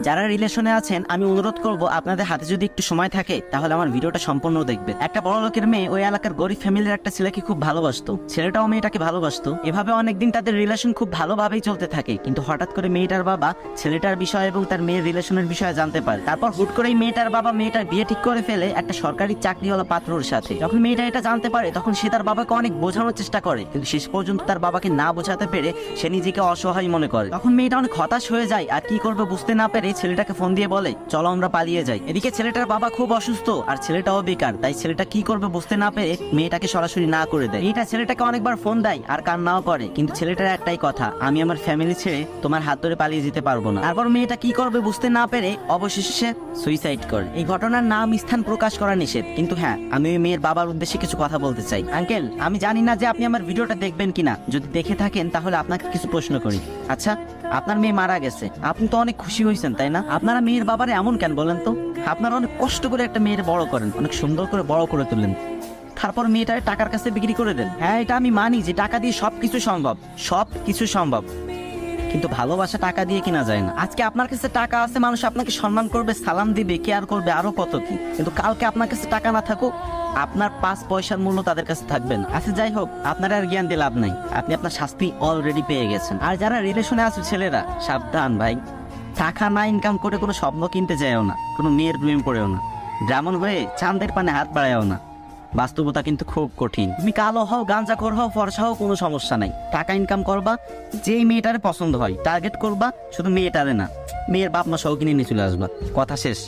যারা রিলেশনে আছেন আমি অনুরোধ করব আপনাদের হাতে যদি একটু সময় থাকে তাহলে আমার ভিডিওটা সম্পূর্ণ দেখবেন। একটা বড় লোকের মেয়ে ওই এলাকার গরিব ফ্যামিলির একটা ছেলেকে খুব ভালোবাসতো, ছেলেটাও মেয়েটাকে ভালোবাসতো। এভাবে অনেকদিন তাদের রিলেশন খুব ভালোভাবেই চলতে থাকে, কিন্তু হঠাৎ করে মেয়েটার বাবা ছেলেটার বিষয় এবং তার মেয়ের রিলেশনের বিষয়ে জানতে পারে। তারপর হুট করেই মেয়েটার বাবা মেয়েটার বিয়ে ঠিক করে ফেলে একটা সরকারি চাকরিওয়ালা পাত্রর সাথে। যখন মেয়েটা এটা জানতে পারে তখন সে তার বাবাকে অনেক বোঝানোর চেষ্টা করে, কিন্তু শেষ পর্যন্ত তার বাবাকে না বোঝাতে পেরে সে নিজেকে অসহায় মনে করে। তখন মেয়েটা অনেক হতাশ হয়ে যায়, আর কি করবে বুঝতে না পেরে ছেলেটাকে ফোন দিয়ে বলে চলো আমরা পালিয়ে যাই। এদিকে ছেলেটার বাবা খুব অসুস্থ আর ছেলেটাও বেকার, তাই ছেলেটা কি করবে বুঝতে না পেরে মেয়েটাকে সরাসরি না করে দেয়। মেয়েটা ছেলেটাকে অনেকবার ফোন দেয় আর কান্নাও করে, কিন্তু ছেলেটার একটাই কথা, আমি আমার ফ্যামিলি ছেড়ে তোমার হাত ধরে পালিয়ে যেতে পারবো না। তারপর মেয়েটা কি করবে বুঝতে না পেরে অবশেষে সে সুইসাইড করে। এই ঘটনার নাম স্থান প্রকাশ করা নিষেধ, কিন্তু হ্যাঁ আমি ওই মেয়ের বাবার উদ্দেশ্যে কিছু কথা বলতে চাই। আঙ্কেল, আমি জানি না যে আপনি আমার ভিডিওটা দেখবেন কিনা, যদি দেখে থাকেন তাহলে আপনাকে কিছু প্রশ্ন করি। আচ্ছা, আপনার মেয়ে মারা গেছে, আপনি তো অনেক খুশি হয়েছেন তাই না? আপনারা মেয়ের বাবারে এমন কেন বলেন তো? আপনারা অনেক কষ্ট করে একটা মেয়ের বড় করেন, অনেক সুন্দর করে বড় করে তোলেন, তারপর মেয়েটারে টাকার কাছে বিক্রি করে দেন। হ্যাঁ, এটা আমি মানি যে টাকা দিয়ে সবকিছু সম্ভব, কিন্তু ভালোবাসা টাকা দিয়ে কিনা যায় না। আজকে আপনার কাছে টাকা আছে, মানুষ আপনাকে সম্মান করবে, সালাম দিবে, কেয়ার করবে, আরো কত কি, কিন্তু কালকে আপনার কাছে টাকা না থাকুক, আপনার 5 পয়সার মূল্য তাদের কাছে থাকবে না। আচ্ছা যাই হোক, আপনার আর জ্ঞান দিয়ে লাভ নাই, আপনি আপনার শাস্তি অলরেডি পেয়ে গেছেন। আর যারা রিলেশনে আছে ছেলেরা, সাবধান ভাই, টাকা না ইনকাম করে কোনো স্বপ্ন কিনতে যায়ও না, কোনো মেয়ের প্রেম করেও না, ব্রাহ্মণ হয়ে চাঁদের পানে হাত বাড়ায়ও না। বাস্তবতা কিন্তু খুব কঠিন। তুমি কালো হও, গাঁজাখোর হও, ফর্সা হও, কোনো সমস্যা নাই, টাকা ইনকাম করবা, যেই মেয়েটারে পছন্দ হয় টার্গেট করবা, শুধু মেয়েটারে না, মেয়ের বাপ মা সহ কিনে নিয়ে চলে আসবা, কথা শেষ।